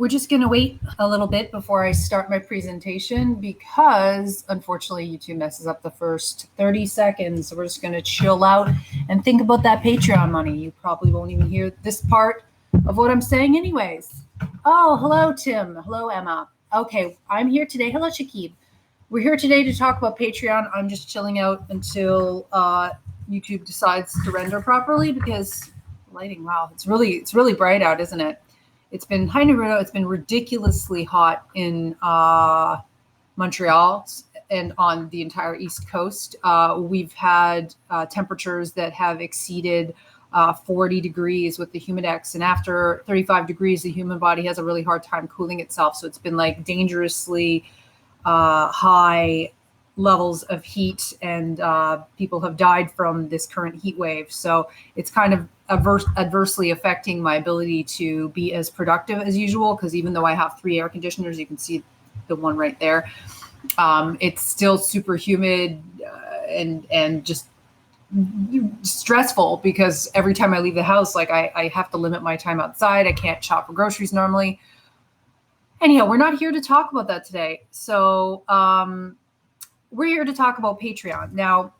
We're just going to wait a little bit before I start my presentation because, unfortunately, YouTube messes up the first 30 seconds. So we're just going to chill out and think about that Patreon money. You probably won't even hear this part of what I'm saying anyways. Oh, hello, Tim. Hello, Emma. Okay, I'm here today. Hello, Shakib. We're here today to talk about Patreon. I'm just chilling out until YouTube decides to render properly because lighting, wow, it's really bright out, isn't it? It's been it's been ridiculously hot in Montreal and on the entire East Coast. We've had temperatures that have exceeded 40 degrees with the humidex. And after 35 degrees, the human body has a really hard time cooling itself. So it's been like dangerously high levels of heat, and people have died from this current heat wave. So it's kind of adversely affecting my ability to be as productive as usual, because even though I have 3 air conditioners, you can see the one right there, it's still super humid and just stressful, because every time I leave the house, like I have to limit my time outside. I can't shop for groceries normally. Anyhow, we're not here to talk about that today. So we're here to talk about Patreon. Now,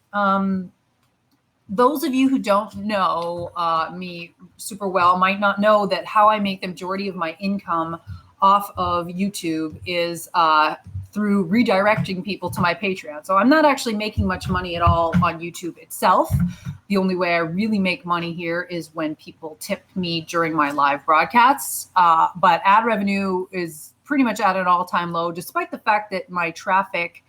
those of you who don't know me super well might not know that how I make the majority of my income off of YouTube is through redirecting people to my Patreon. So I'm not actually making much money at all on YouTube itself. The only way I really make money here is when people tip me during my live broadcasts. But ad revenue is pretty much at an all-time low, despite the fact that my traffic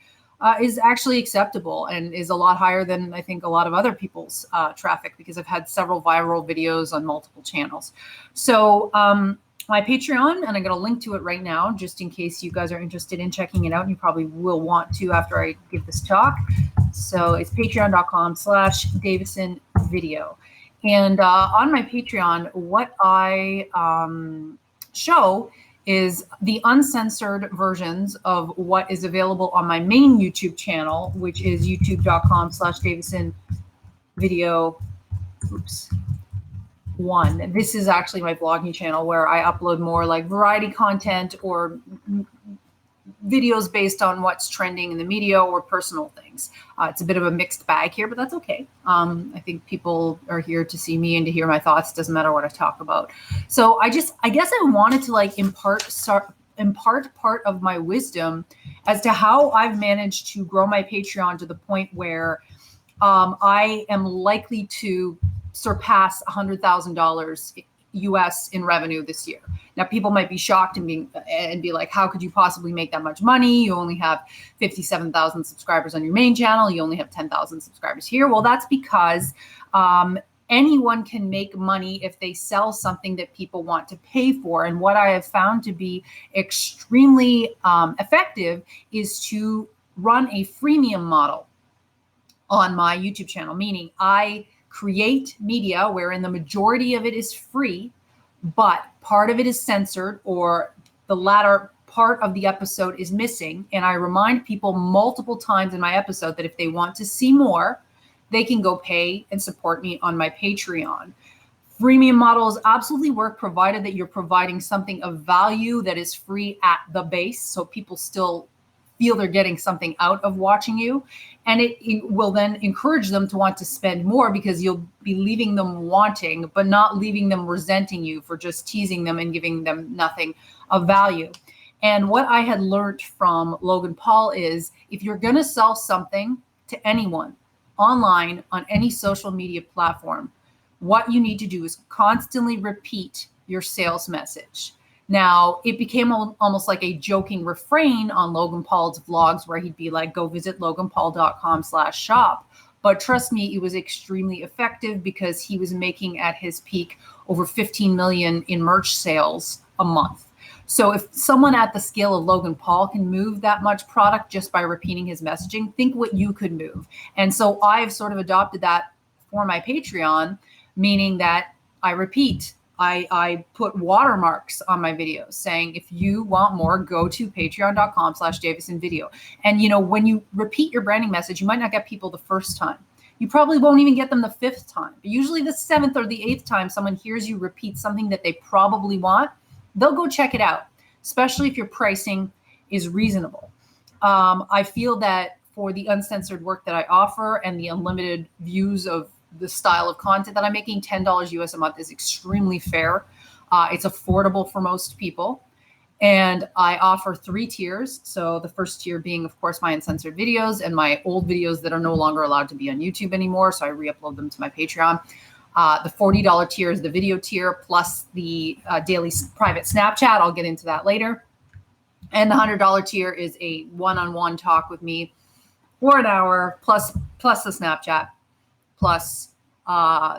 is actually acceptable and is a lot higher than I think a lot of other people's traffic, because I've had several viral videos on multiple channels. So my Patreon, and I'm going to link to it right now, just in case you guys are interested in checking it out. And you probably will want to after I give this talk. So it's patreon.com/Davison video. And on my Patreon, what I show is the uncensored versions of what is available on my main YouTube channel, which is youtube.com/Davison video. One. This is actually my vlogging channel where I upload more like variety content or videos based on what's trending in the media or personal things. It's a bit of a mixed bag here, but that's okay. I think people are here to see me and to hear my thoughts. Doesn't matter what I talk about. So I guess I wanted to like impart part of my wisdom as to how I've managed to grow my Patreon to the point where I am likely to surpass $100,000 US in revenue this year. Now, people might be shocked and be like, how could you possibly make that much money? You only have 57,000 subscribers on your main channel. You only have 10,000 subscribers here. Well, that's because anyone can make money if they sell something that people want to pay for. And what I have found to be extremely effective is to run a freemium model on my YouTube channel, meaning I create media wherein the majority of it is free, but part of it is censored or the latter part of the episode is missing. And I remind people multiple times in my episode that if they want to see more, they can go pay and support me on my Patreon. Freemium models absolutely work, provided that you're providing something of value that is free at the base, so people still feel they're getting something out of watching you. And it will then encourage them to want to spend more, because you'll be leaving them wanting, but not leaving them resenting you for just teasing them and giving them nothing of value. And what I had learned from Logan Paul is, if you're going to sell something to anyone online on any social media platform, what you need to do is constantly repeat your sales message. Now, it became almost like a joking refrain on Logan Paul's vlogs, where he'd be like, go visit loganpaul.com/shop. But trust me, it was extremely effective, because he was making at his peak over 15 million in merch sales a month. So if someone at the scale of Logan Paul can move that much product just by repeating his messaging, think what you could move. And so I've sort of adopted that for my Patreon, meaning that I repeat. I put watermarks on my videos saying, if you want more, go to patreon.com/Davison video. And, you know, when you repeat your branding message, you might not get people the first time. You probably won't even get them the 5th time. But usually the 7th or the 8th time someone hears you repeat something that they probably want, they'll go check it out. especially if your pricing is reasonable. I feel that for the uncensored work that I offer and the unlimited views of the style of content that I'm making, $10 US a month is extremely fair. It's affordable for most people. And I offer 3 tiers. So the first tier being, of course, my uncensored videos and my old videos that are no longer allowed to be on YouTube anymore. So I re-upload them to my Patreon. The $40 tier is the video tier plus the daily private Snapchat. I'll get into that later. And the $100 tier is a one-on-one talk with me for an hour plus the Snapchat plus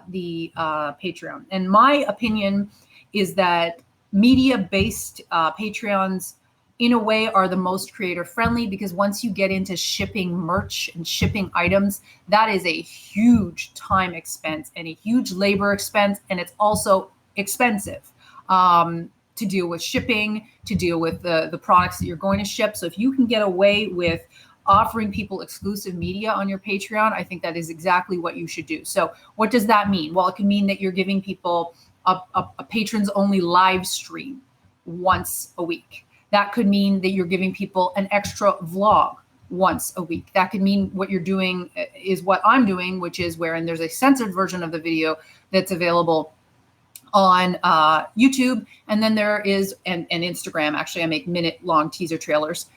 the Patreon. And my opinion is that media-based Patreons, in a way, are the most creator-friendly, because once you get into shipping merch and shipping items, that is a huge time expense and a huge labor expense, and it's also expensive to deal with shipping, to deal with the products that you're going to ship. So if you can get away with offering people exclusive media on your Patreon, I think that is exactly what you should do. So what does that mean? Well, it can mean that you're giving people a patrons only live stream once a week. That could mean that you're giving people an extra vlog once a week. That could mean what you're doing is what I'm doing, which is wherein there's a censored version of the video that's available on YouTube. And then there is, and Instagram, actually, I make minute-long teaser trailers.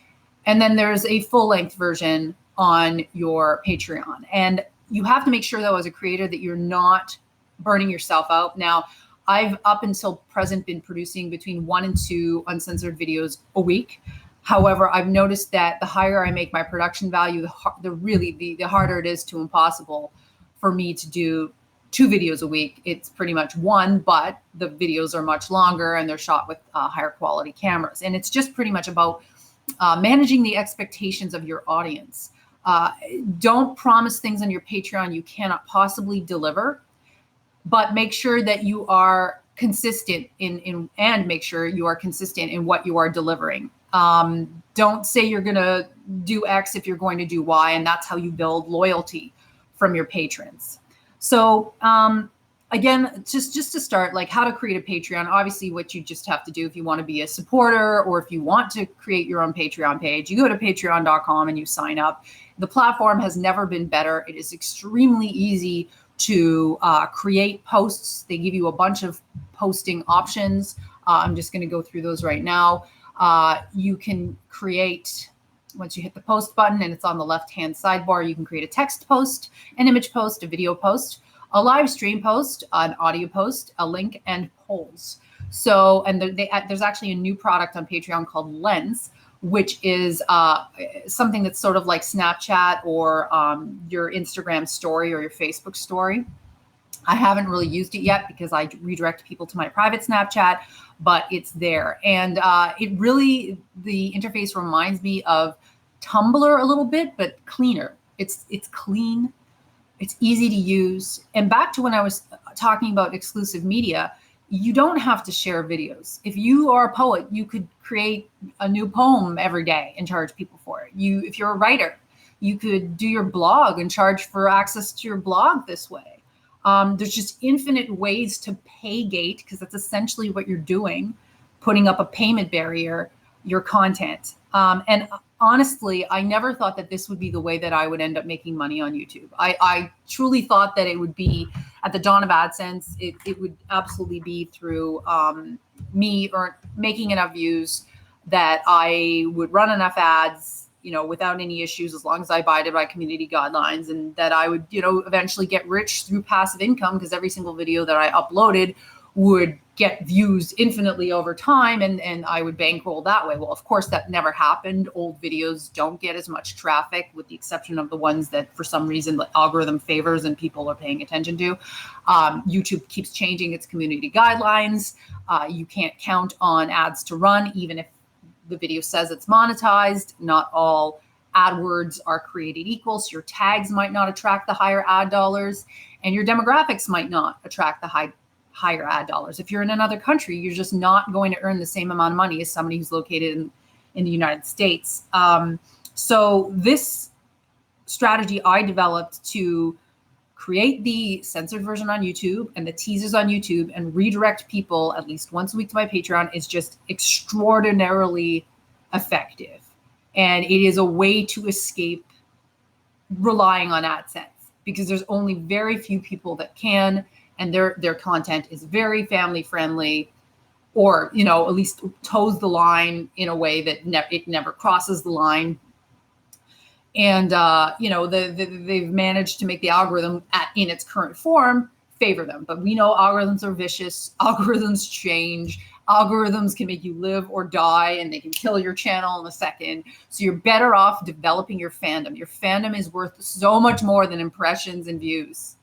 And then there's a full-length version on your Patreon. And you have to make sure, though, as a creator, that you're not burning yourself out. Now, I've up until present been producing between 1 and 2 uncensored videos a week. However, I've noticed that the higher I make my production value, the harder it is to impossible for me to do 2 videos a week. It's pretty much 1, but the videos are much longer and they're shot with higher quality cameras. And it's just pretty much about managing the expectations of your audience. Don't promise things on your Patreon you cannot possibly deliver, but make sure that you are consistent and make sure you are consistent in what you are delivering. Don't say you're going to do X if you're going to do Y, and that's how you build loyalty from your patrons. So again, just to start, like how to create a Patreon. Obviously, what you just have to do if you want to be a supporter or if you want to create your own Patreon page, you go to patreon.com and you sign up. The platform has never been better. It is extremely easy to create posts. They give you a bunch of posting options. I'm just going to go through those right now. You can create, once you hit the post button and it's on the left-hand sidebar, you can create a text post, an image post, a video post, a live stream post, an audio post, a link, and polls. So, and there's actually a new product on Patreon called Lens, which is something that's sort of like Snapchat or your Instagram story or your Facebook story. I haven't really used it yet because I redirect people to my private Snapchat, but it's there. And it really, the interface reminds me of Tumblr a little bit, but cleaner. It's clean. It's easy to use. And back to when I was talking about exclusive media, you don't have to share videos. If you are a poet, you could create a new poem every day and charge people for it. If you're a writer, you could do your blog and charge for access to your blog this way. There's just infinite ways to pay gate, because that's essentially what you're doing, putting up a payment barrier, your content. And honestly, I never thought that this would be the way that I would end up making money on YouTube. I truly thought that it would be at the dawn of AdSense. It would absolutely be through me or making enough views that I would run enough ads, without any issues, as long as I abided by community guidelines, and that I would, eventually get rich through passive income, because every single video that I uploaded would get views infinitely over time, and I would bankroll that way. Well, of course, that never happened. Old videos don't get as much traffic, with the exception of the ones that for some reason the algorithm favors and people are paying attention to. YouTube keeps changing its community guidelines. You can't count on ads to run, even if the video says it's monetized. Not all AdWords are created equal, so your tags might not attract the higher ad dollars, and your demographics might not attract the higher ad dollars. If you're in another country, you're just not going to earn the same amount of money as somebody who's located in the United States. So this strategy I developed to create the censored version on YouTube and the teasers on YouTube and redirect people at least once a week to my Patreon is just extraordinarily effective. And it is a way to escape relying on AdSense because there's only very few people that can, and their content is very family friendly, or, you know, at least toes the line in a way that it never crosses the line. And, you know, they've managed to make the algorithm in its current form favor them. But we know algorithms are vicious. Algorithms change. Algorithms can make you live or die, and they can kill your channel in a second. So you're better off developing your fandom. Your fandom is worth so much more than impressions and views.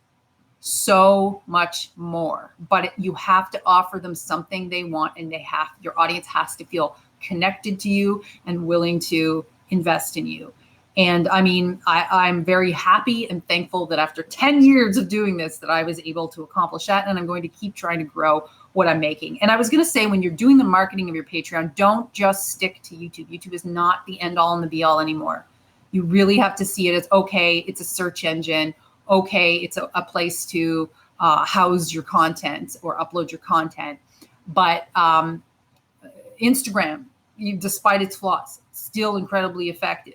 So much more. But you have to offer them something they want, and your audience has to feel connected to you and willing to invest in you. And I mean, I'm very happy and thankful that after 10 years of doing this, that I was able to accomplish that. And I'm going to keep trying to grow what I'm making. And I was going to say, when you're doing the marketing of your Patreon, don't just stick to YouTube. YouTube is not the end all and the be all anymore. You really have to see it as, okay, it's a search engine. Okay, it's a place to house your content or upload your content. But Instagram, despite its flaws, still incredibly effective.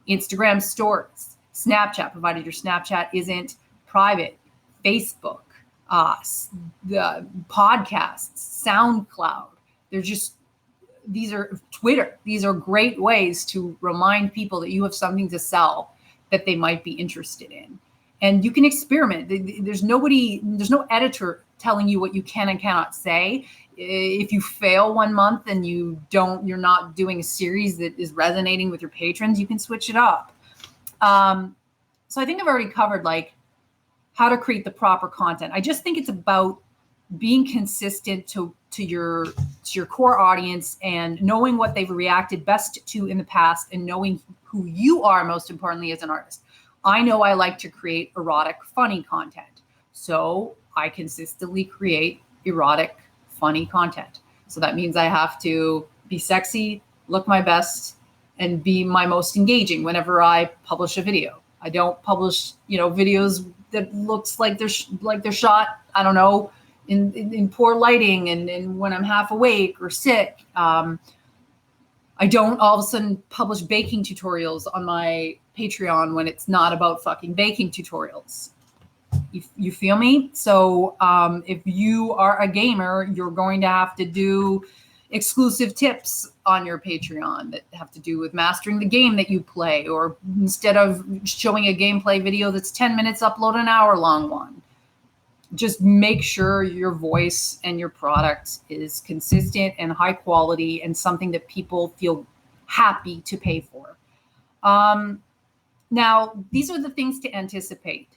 Instagram stories, Snapchat, provided your Snapchat isn't private, Facebook, the podcasts, SoundCloud. These are Twitter. These are great ways to remind people that you have something to sell that they might be interested in. And you can experiment. There's no editor telling you what you can and cannot say. If you fail one month and you're not doing a series that is resonating with your patrons, you can switch it up. So I think I've already covered like how to create the proper content. I just think it's about being consistent to your core audience and knowing what they've reacted best to in the past and knowing who you are, most importantly, as an artist. I know I like to create erotic, funny content. So I consistently create erotic, funny content. So that means I have to be sexy, look my best, and be my most engaging whenever I publish a video. I don't publish, videos that looks like they're shot, I don't know, in poor lighting and when I'm half awake or sick. I don't all of a sudden publish baking tutorials on my Patreon when it's not about fucking baking tutorials. You feel me? So if you are a gamer, you're going to have to do exclusive tips on your Patreon that have to do with mastering the game that you play, or instead of showing a gameplay video that's 10 minutes, upload an hour-long one. Just make sure your voice and your product is consistent and high quality and something that people feel happy to pay for. Now, these are the things to anticipate.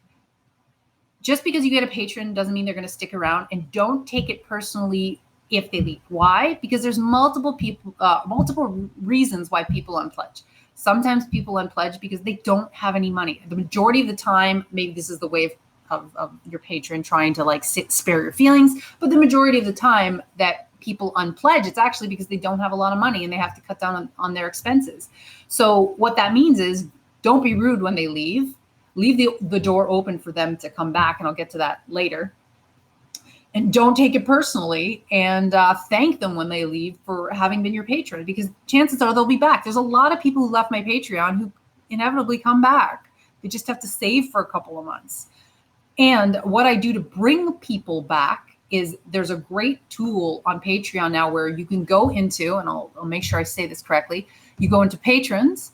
Just because you get a patron doesn't mean they're going to stick around, and don't take it personally if they leave. Why? Because there's multiple reasons why people unpledge. Sometimes people unpledge because they don't have any money. The majority of the time, maybe this is the way of your patron trying to spare your feelings, but the majority of the time that people unpledge, it's actually because they don't have a lot of money and they have to cut down on their expenses. So what that means is, don't be rude when they leave. Leave the door open for them to come back, and I'll get to that later. And don't take it personally, and thank them when they leave for having been your patron, because chances are they'll be back. There's a lot of people who left my Patreon who inevitably come back. They just have to save for a couple of months. And what I do to bring people back is there's a great tool on Patreon now where you can go into, and I'll make sure I say this correctly, you go into patrons.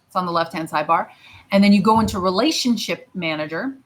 It's on the left-hand sidebar. And then you go into Relationship Manager.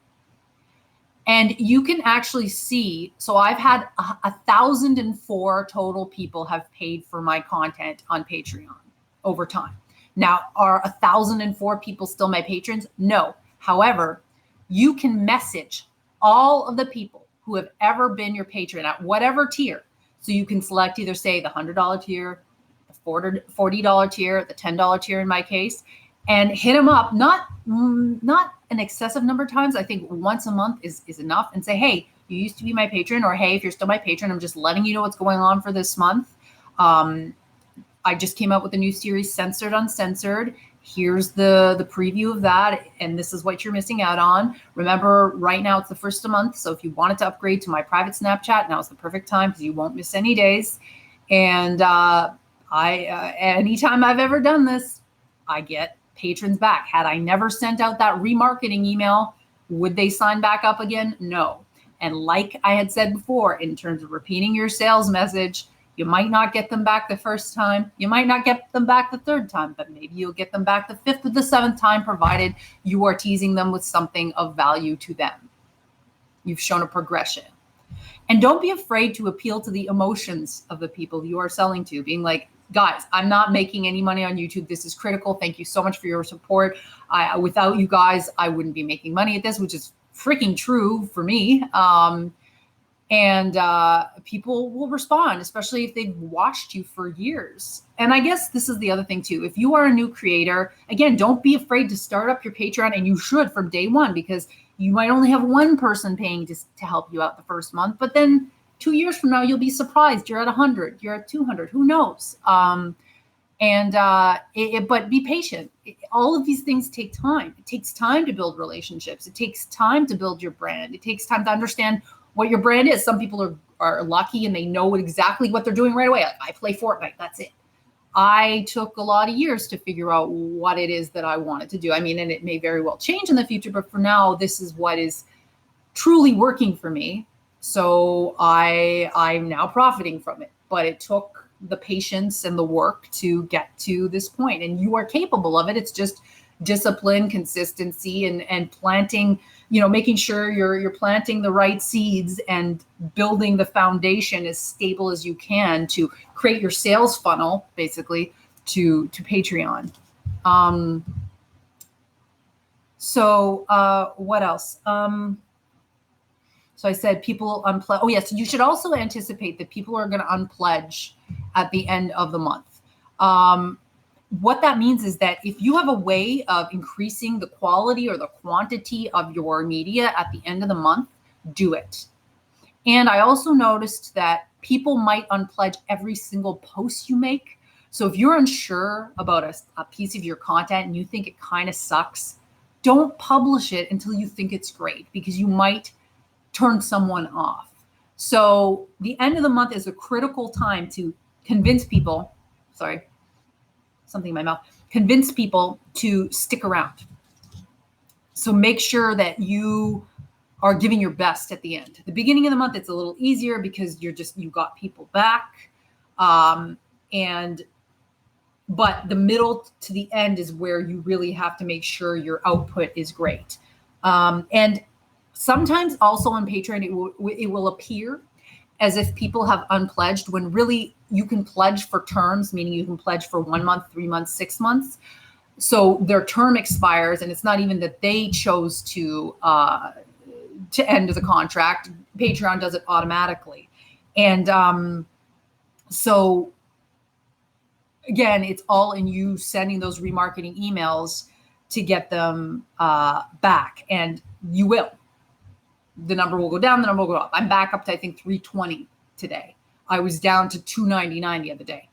And you can actually see, so I've had 1,004 total people have paid for my content on Patreon over time. Now, are 1,004 people still my patrons? No. However, you can message all of the people who have ever been your patron at whatever tier. So you can select either, say, the $100 tier, the $40 tier, the $10 tier in my case, and hit them up, not an excessive number of times. I think once a month is enough, and say, hey, you used to be my patron, or hey, if you're still my patron, I'm just letting you know what's going on for this month. I just came out with a new series, Censored Uncensored. Here's the preview of that, and this is what you're missing out on. Remember, right now it's the first of the month, so if you wanted to upgrade to my private Snapchat, now is the perfect time because you won't miss any days. And anytime I've ever done this, I get patrons back. Had I never sent out that remarketing email, would they sign back up again? No. And like I had said before, in terms of repeating your sales message, you might not get them back the first time. You might not get them back the third time, but maybe you'll get them back the fifth or the seventh time, provided you are teasing them with something of value to them. You've shown a progression. And don't be afraid to appeal to the emotions of the people you are selling to, being like, guys, I'm not making any money on YouTube. This is critical. Thank you so much for your support. Without you guys, I wouldn't be making money at this, which is freaking true for me. And people will respond, especially if they've watched you for years. And I guess this is the other thing too. If you are a new creator, again, don't be afraid to start up your Patreon, and you should from day one, because you might only have one person paying to help you out the first month, but then 2 years from now, you'll be surprised. You're at 100, you're at 200, who knows? But be patient. All of these things take time. It takes time to build relationships. It takes time to build your brand. It takes time to understand what your brand is. Some people are lucky and they know exactly what they're doing right away. Like, I play Fortnite, that's it. I took a lot of years to figure out what it is that I wanted to do. I mean, and it may very well change in the future, but for now, this is what is truly working for me. So I'm now profiting from it, but it took the patience and the work to get to this point, and you are capable of it. It's just discipline, consistency, and planting, making sure you're planting the right seeds and building the foundation as stable as you can to create your sales funnel, basically, to Patreon. What else? So I said people unpledge. Oh, yes. You should also anticipate that people are going to unpledge at the end of the month. What that means is that if you have a way of increasing the quality or the quantity of your media at the end of the month, do it. And I also noticed that people might unpledge every single post you make. So if you're unsure about a piece of your content and you think it kind of sucks, don't publish it until you think it's great, because you might turn someone off. So the end of the month is a critical time to convince people, convince people to stick around. So make sure that you are giving your best at the end. The beginning of the month, it's a little easier because you got people back. But the middle to the end is where you really have to make sure your output is great. And sometimes also on Patreon, it will appear as if people have unpledged, when really you can pledge for terms, meaning you can pledge for 1 month, 3 months, 6 months. So their term expires, and it's not even that they chose to end the contract. Patreon does it automatically. And so again, it's all in you sending those remarketing emails to get them back, and you will. The number will go down, the number will go up. I'm back up to, I think, 320 today. I was down to 299 the other day.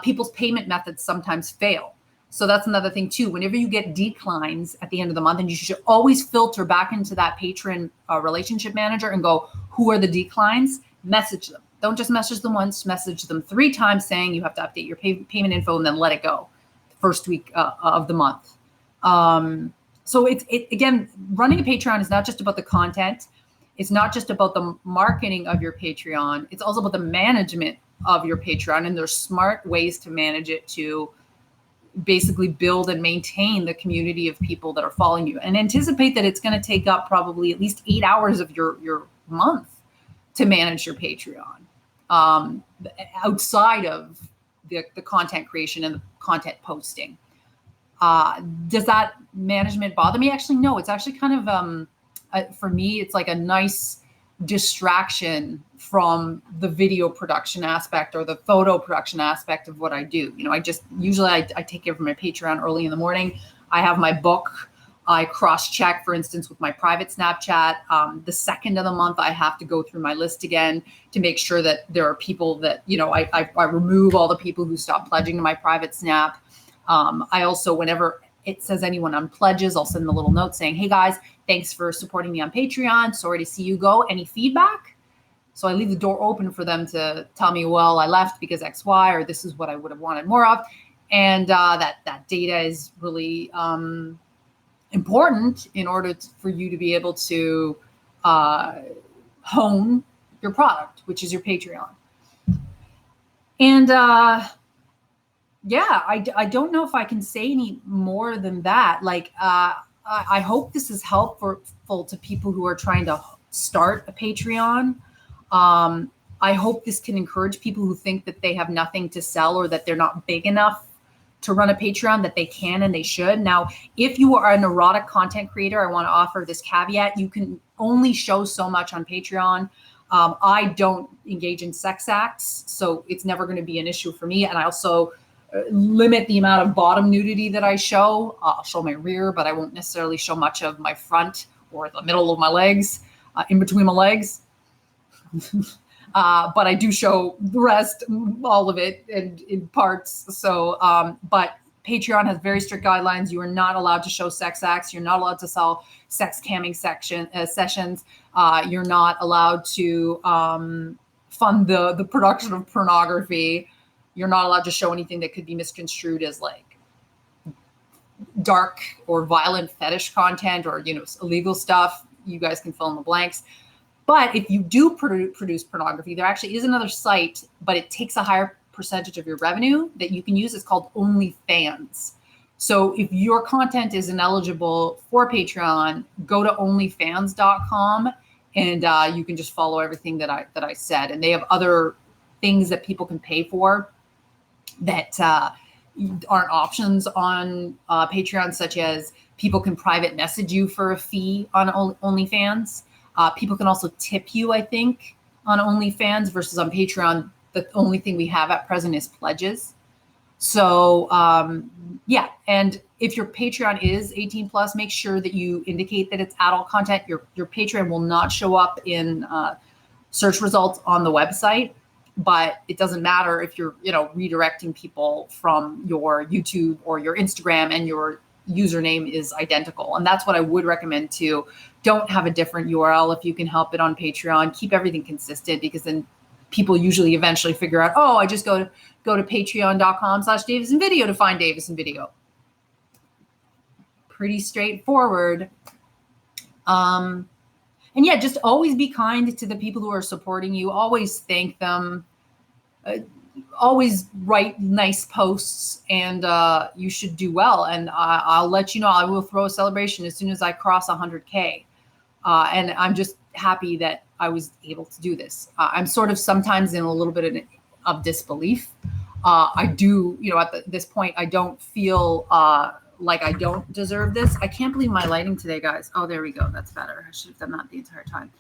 People's payment methods sometimes fail. So that's another thing too. Whenever you get declines at the end of the month, and you should always filter back into that patron relationship manager and go, who are the declines? Message them. Don't just message them once, message them 3 times saying you have to update your payment info, and then let it go the first week of the month. So again, running a Patreon is not just about the content. It's not just about the marketing of your Patreon. It's also about the management of your Patreon. And there's smart ways to manage it to basically build and maintain the community of people that are following you. And anticipate that it's going to take up probably at least 8 hours of your month to manage your Patreon, outside of the content creation and the content posting. Does that management bother me? Actually, no. It's actually kind of, for me, it's like a nice distraction from the video production aspect or the photo production aspect of what I do. I take care of my Patreon early in the morning. I have my book. I cross-check, for instance, with my private Snapchat. The second of the month, I have to go through my list again to make sure that there are people that, I remove all the people who stop pledging to my private Snap. I also, whenever it says anyone on pledges, I'll send a little note saying, hey guys, thanks for supporting me on Patreon. Sorry to see you go. Any feedback? So I leave the door open for them to tell me, well, I left because X, Y, or this is what I would have wanted more of. And that data is really important in order for you to be able to hone your product, which is your Patreon. And yeah, I don't know if I can say any more than that. Like, I hope this is helpful to people who are trying to start a Patreon. I hope this can encourage people who think that they have nothing to sell or that they're not big enough to run a Patreon, that they can and they should. Now, if you are an erotic content creator, I want to offer this caveat. You can only show so much on Patreon. I don't engage in sex acts, so it's never going to be an issue for me. And I also limit the amount of bottom nudity that I show. I'll show my rear, but I won't necessarily show much of my front or the middle of my legs, in between my legs. But I do show the rest, all of it, and in parts. So, but Patreon has very strict guidelines. You are not allowed to show sex acts. You're not allowed to sell sex camming sessions. You're not allowed to fund the production of pornography. You're not allowed to show anything that could be misconstrued as like dark or violent fetish content or, illegal stuff. You guys can fill in the blanks. But if you do produce pornography, there actually is another site, but it takes a higher percentage of your revenue that you can use. It's called OnlyFans. So if your content is ineligible for Patreon, go to onlyfans.com and you can just follow everything that I said. And they have other things that people can pay for that aren't options on Patreon, such as people can private message you for a fee on OnlyFans. People can also tip you, I think, on OnlyFans versus on Patreon. The only thing we have at present is pledges. So, yeah. And if your Patreon is 18 plus, make sure that you indicate that it's adult content. Your Patreon will not show up in search results on the website, but it doesn't matter if you're, redirecting people from your YouTube or your Instagram and your username is identical. And that's what I would recommend too. Don't have a different URL if you can help it on Patreon. Keep everything consistent, because then people usually eventually figure out, I just go to patreon.com/DavisonVideo to find Davison Video. Pretty straightforward. And yeah, just always be kind to the people who are supporting you. Always thank them. Always write nice posts, and you should do well. And I'll let you know, I will throw a celebration as soon as I cross 100K. And I'm just happy that I was able to do this. I'm sort of sometimes in a little bit of disbelief. I do, at this point, I don't feel like I don't deserve this. I can't believe my lighting today, guys. Oh, there we go. That's better. I should have done that the entire time.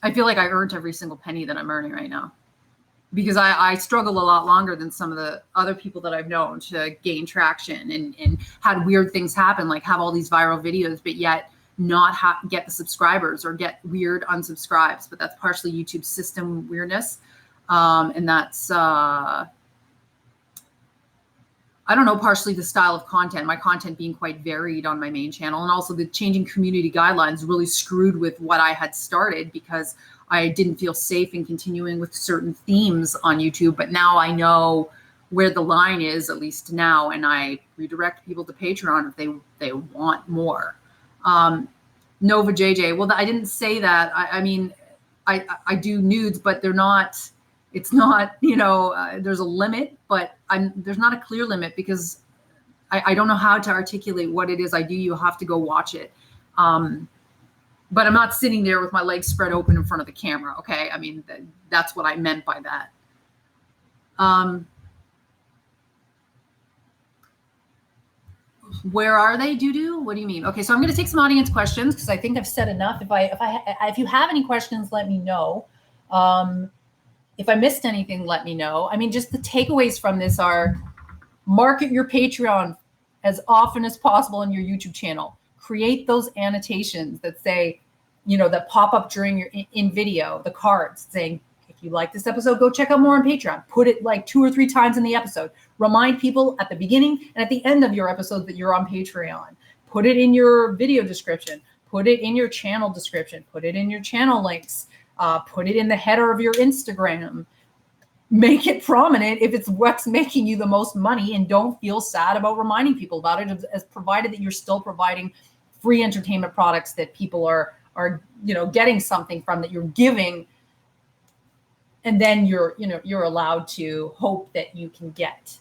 I feel like I earned every single penny that I'm earning right now, because I struggled a lot longer than some of the other people that I've known to gain traction and had weird things happen, like have all these viral videos, but yet not get the subscribers or get weird unsubscribes. But that's partially YouTube's system weirdness. And that's, I don't know, partially the style of content, my content being quite varied on my main channel. And also the changing community guidelines really screwed with what I had started, because I didn't feel safe in continuing with certain themes on YouTube. But now I know where the line is, at least now, and I redirect people to Patreon if they want more. Nova JJ, well, I didn't say that. I mean, I do nudes, but they're not, it's not, there's a limit, but there's not a clear limit, because I don't know how to articulate what it is I do. You have to go watch it. But I'm not sitting there with my legs spread open in front of the camera. Okay. I mean, that's what I meant by that. Where are they, doo-doo? What do you mean? Okay. So I'm going to take some audience questions, because I think I've said enough. If you have any questions, let me know. If I missed anything, let me know. I mean, just the takeaways from this are: market your Patreon as often as possible in your YouTube channel. Create those annotations that say, that pop up during your in video, the cards saying, you like this episode, go check out more on Patreon. Put it like 2 or 3 times in the episode. Remind people at the beginning and at the end of your episode that you're on Patreon. Put it in your video description. Put it in your channel description. Put it in your channel links. Put it in the header of your Instagram. Make it prominent if it's what's making you the most money, and don't feel sad about reminding people about it, as provided that you're still providing free entertainment products that people are getting something from, that you're giving, and then you're allowed to hope that you can get.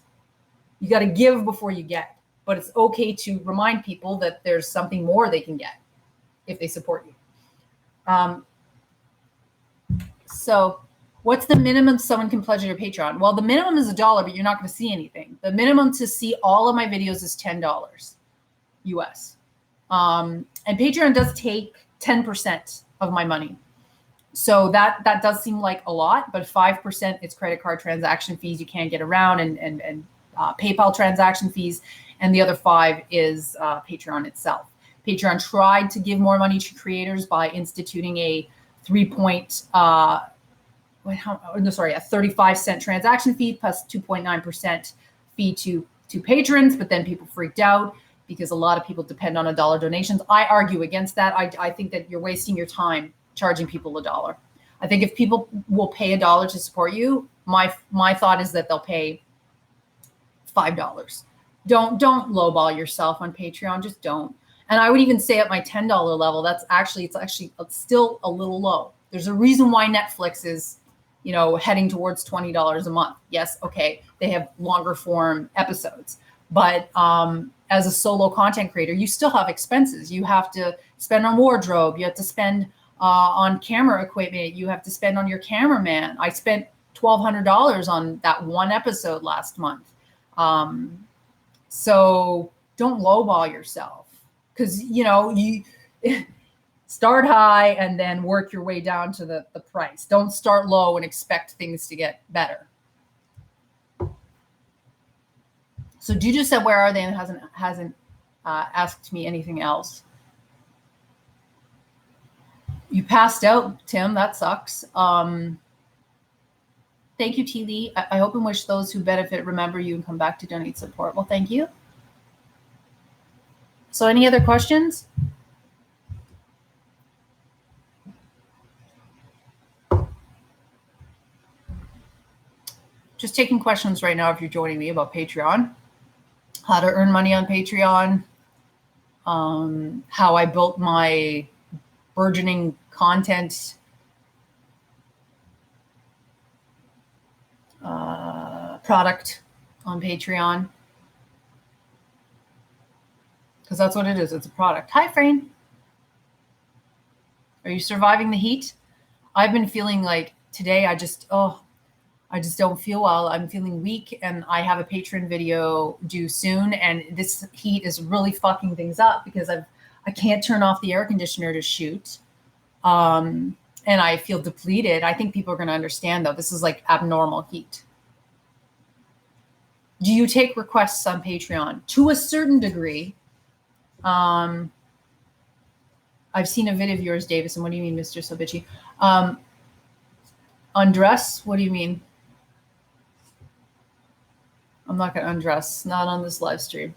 You got to give before you get, but it's okay to remind people that there's something more they can get if they support you. So what's the minimum someone can pledge to your Patreon? Well, the minimum is $1, but you're not going to see anything. The minimum to see all of my videos is $10 US. And Patreon does take 10% of my money. So that does seem like a lot, but 5% is credit card transaction fees you can't get around, and PayPal transaction fees. And the other 5 is Patreon itself. Patreon tried to give more money to creators by instituting a 35-cent transaction fee plus 2.9% fee to patrons, but then people freaked out because a lot of people depend on $1 donations. I argue against that. I think that you're wasting your time charging people $1. I think if people will pay $1 to support you, my thought is that they'll pay $5. Don't lowball yourself on Patreon. Just don't. And I would even say at my $10 level, it's still a little low. There's a reason why Netflix is, heading towards $20 a month. Yes, okay, they have longer form episodes, but as a solo content creator, you still have expenses. You have to spend on wardrobe. You have to spend on camera equipment. You have to spend on your cameraman. I spent $1,200 on that one episode last month. So don't lowball yourself, because you start high and then work your way down to the price. Don't start low and expect things to get better. So Juju said, where are they? And hasn't asked me anything else. You passed out, Tim. That sucks. Thank you, T. Lee. I hope and wish those who benefit remember you and come back to donate support. Well, thank you. So any other questions? Just taking questions right now if you're joining me about Patreon. How to earn money on Patreon. How I built my burgeoning content product on Patreon. Because that's what it is. It's a product. Hi, Frayne. Are you surviving the heat? I've been feeling like today I just don't feel well. I'm feeling weak, and I have a Patreon video due soon, and this heat is really fucking things up because I can't turn off the air conditioner to shoot. And I feel depleted. I think people are going to understand, though. This is like abnormal heat. Do you take requests on Patreon? To a certain degree. I've seen a video of yours, Davison. What do you mean, Mr. So bitchy? Undress? What do you mean? I'm not going to undress. Not on this live stream.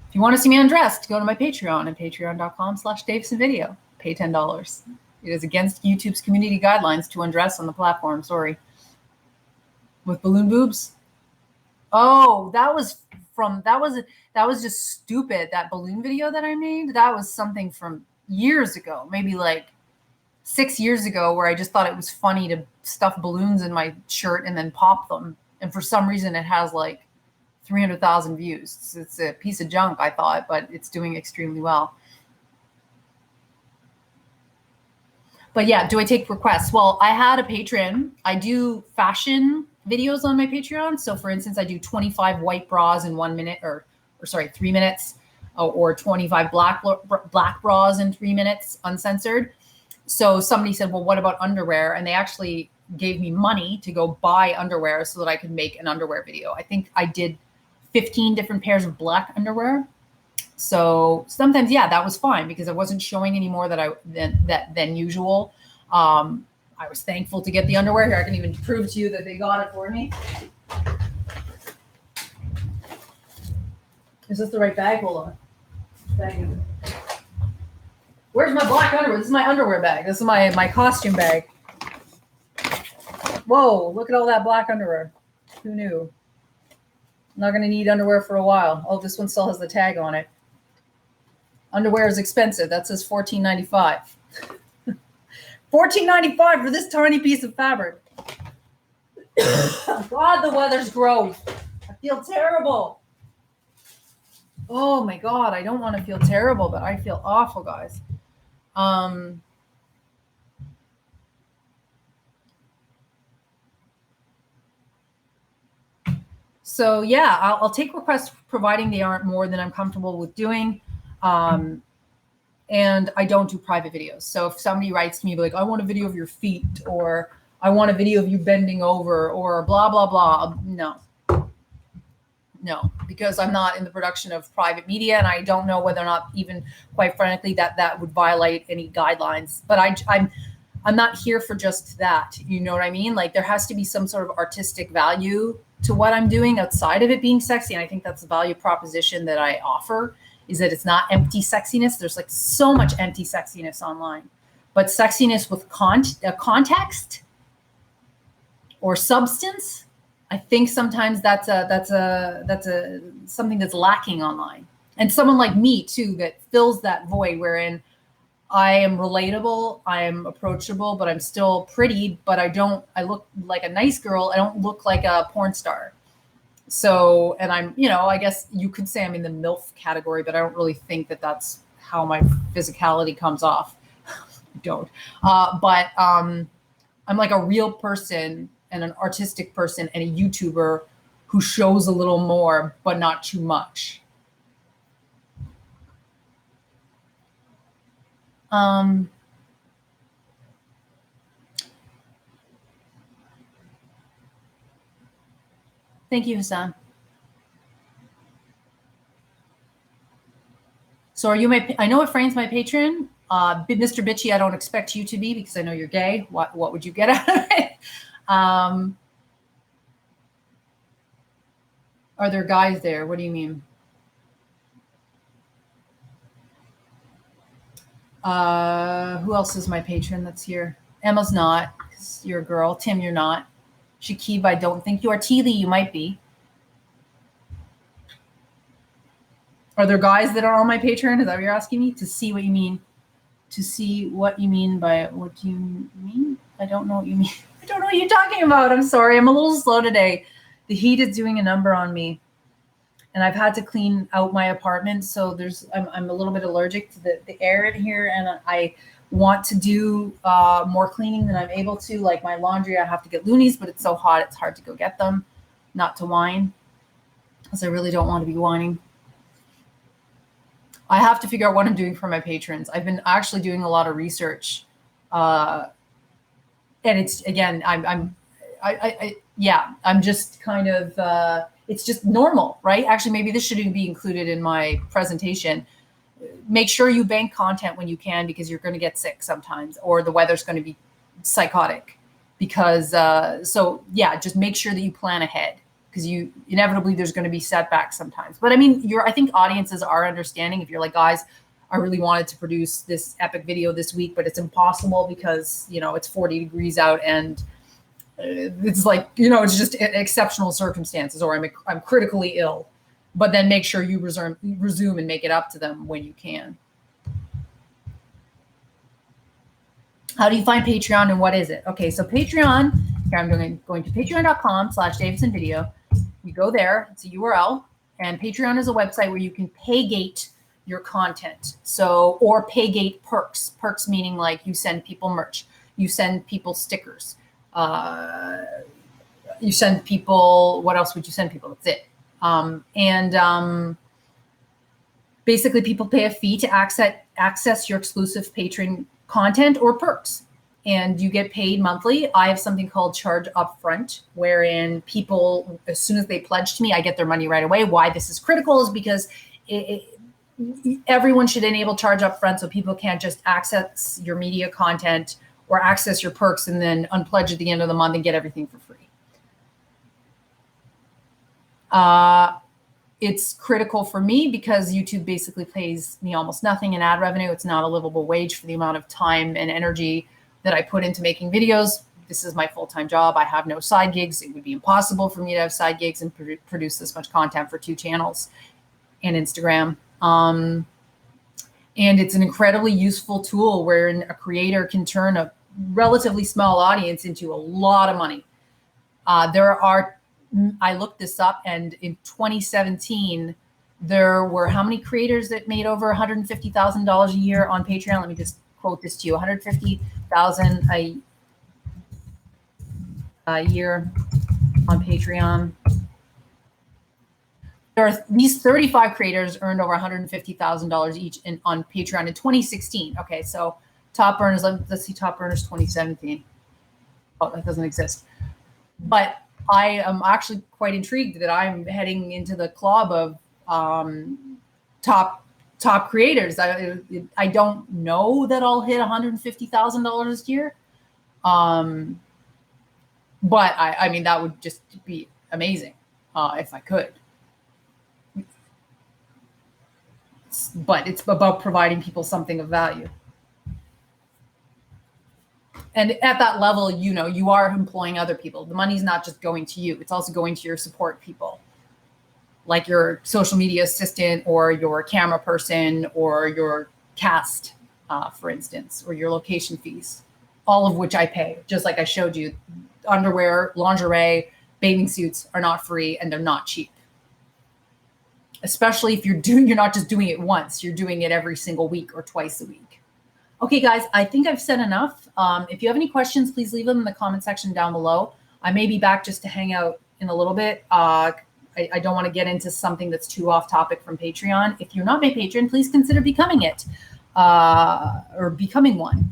If you want to see me undressed, go to my Patreon at patreon.com/DavisonVideo. Pay $10. It is against YouTube's community guidelines to undress on the platform. Sorry. With balloon boobs? Oh, that was just stupid. That balloon video that I made, that was something from years ago, maybe like 6 years ago, where I just thought it was funny to stuff balloons in my shirt and then pop them. And for some reason it has like 300,000 views. It's a piece of junk, I thought, but it's doing extremely well. But yeah, do I take requests? Well, I had a Patreon. I do fashion videos on my Patreon. So for instance, I do 25 white bras in 1 minute, or 3 minutes, or 25 black bras in 3 minutes, uncensored. So somebody said, well, what about underwear? And they actually gave me money to go buy underwear so that I could make an underwear video. I think I did 15 different pairs of black underwear. So sometimes, yeah, that was fine because I wasn't showing any more than usual. I I was thankful to get the underwear here. I can even prove to you that they got it for me. Is this the right bag? Hold on. Where's my black underwear? This is my underwear bag. This is my costume bag. Whoa, look at all that black underwear. Who knew? I'm not going to need underwear for a while. Oh, this one still has the tag on it. Underwear is expensive. That says $14.95. $14.95 for this tiny piece of fabric. God, the weather's gross. I feel terrible. Oh my God, I don't want to feel terrible, but I feel awful, guys. So yeah, I'll take requests providing they aren't more than I'm comfortable with doing. And I don't do private videos. So if somebody writes to me like, I want a video of your feet, or I want a video of you bending over, or blah, blah, blah. No, because I'm not in the production of private media, and I don't know whether or not, even quite frankly, that would violate any guidelines. But I'm not here for just that. You know what I mean? Like, there has to be some sort of artistic value to what I'm doing outside of it being sexy. And I think that's the value proposition that I offer, is that it's not empty sexiness. There's like so much empty sexiness online, but sexiness with context or substance, I think sometimes that's something that's lacking online. And someone like me too, that fills that void wherein I am relatable, I am approachable, but I'm still pretty, but I look like a nice girl. I don't look like a porn star. So, and I'm, I guess you could say I'm in the MILF category, but I don't really think that that's how my physicality comes off. I don't. But I'm like a real person and an artistic person and a YouTuber who shows a little more, but not too much. Thank you, Hassan. So are you I know Efrain's my patron. Mr. Bitchy, I don't expect you to be, because I know you're gay. What would you get out of it? Are there guys there? What do you mean? Who else is my patron that's here? Emma's not, because you're a girl. Tim, you're not. Shakib, I don't think you are. Teely, you might be. Are there guys that are on my Patreon? Is that what you're asking me? To see what you mean. To see what you mean by what do you mean? I don't know what you mean. I don't know what you're talking about. I'm sorry. I'm a little slow today. The heat is doing a number on me. And I've had to clean out my apartment. So I'm a little bit allergic to the air in here. And I want to do more cleaning than I'm able to. Like my laundry, I have to get loonies, but it's so hot, it's hard to go get them. Not to whine, because I really don't want to be whining. I have to figure out what I'm doing for my patrons. I've been actually doing a lot of research. And it's, again, I'm just kind of, it's just normal, right? Actually, maybe this shouldn't be included in my presentation. Make sure you bank content when you can, because you're going to get sick sometimes, or the weather's going to be psychotic. Because, just make sure that you plan ahead, because inevitably there's going to be setbacks sometimes. But I mean, I think audiences are understanding. If you're like, guys, I really wanted to produce this epic video this week, but it's impossible because, it's 40 degrees out and it's like, it's just exceptional circumstances, or I'm critically ill. But then make sure you resume and make it up to them when you can. How do you find Patreon and what is it? Okay, so Patreon, here I'm going to patreon.com/DavidsonVideo. You go there, it's a URL, and Patreon is a website where you can paygate your content. So, or paygate perks. Perks meaning like you send people merch, you send people stickers, you send people, what else would you send people? That's it. Basically people pay a fee to access your exclusive patron content or perks, and you get paid monthly. I have something called Charge Upfront, wherein people, as soon as they pledge to me, I get their money right away. Why this is critical is because everyone should enable Charge Upfront, so people can't just access your media content or access your perks and then unpledge at the end of the month and get everything for free. It's critical for me because YouTube basically pays me almost nothing in ad revenue. It's not a livable wage for the amount of time and energy that I put into making videos. This is my full-time job. I have no side gigs. It would be impossible for me to have side gigs and produce this much content for 2 channels and Instagram. And it's an incredibly useful tool wherein a creator can turn a relatively small audience into a lot of money. I looked this up, and in 2017, there were how many creators that made over $150,000 a year on Patreon? Let me just quote this to you: $150,000 a year on Patreon. There are these 35 creators earned over $150,000 each on Patreon in 2016. Okay, so top earners. Let's see, top earners 2017. Oh, that doesn't exist, but I am actually quite intrigued that I'm heading into the club of top creators. I don't know that I'll hit $150,000 this year, but I mean that would just be amazing if I could. But it's about providing people something of value. And at that level, you know, you are employing other people. The money's not just going to you. It's also going to your support people, like your social media assistant or your camera person or your cast, for instance, or your location fees, all of which I pay. Just like I showed you, underwear, lingerie, bathing suits are not free and they're not cheap. Especially if you're not just doing it once, you're doing it every single week or twice a week. Okay, guys, I think I've said enough. If you have any questions, please leave them in the comment section down below. I may be back just to hang out in a little bit. I don't want to get into something that's too off topic from Patreon. If you're not my patron, please consider becoming it or becoming one.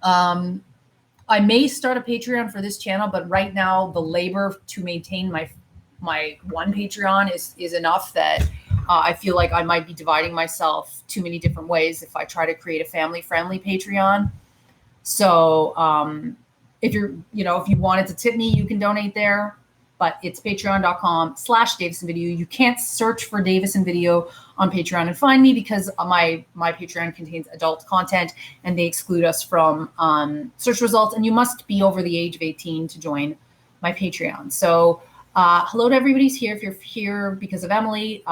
I may start a Patreon for this channel, but right now the labor to maintain my one Patreon is enough that I feel like I might be dividing myself too many different ways if I try to create a family-friendly Patreon. So if you wanted to tip me, you can donate there, but it's patreon.com/DavisonVideo. You can't search for Davison Video on Patreon and find me because my Patreon contains adult content and they exclude us from search results. And you must be over the age of 18 to join my Patreon. So hello to everybody who's here. If you're here because of Emily,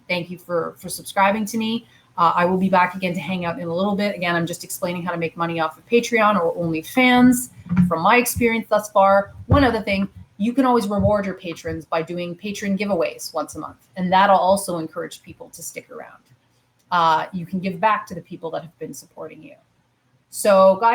thank you for subscribing to me. I will be back again to hang out in a little bit. Again, I'm just explaining how to make money off of Patreon or OnlyFans from my experience thus far. One other thing, you can always reward your patrons by doing patron giveaways once a month, and that'll also encourage people to stick around. You can give back to the people that have been supporting you. So, guys,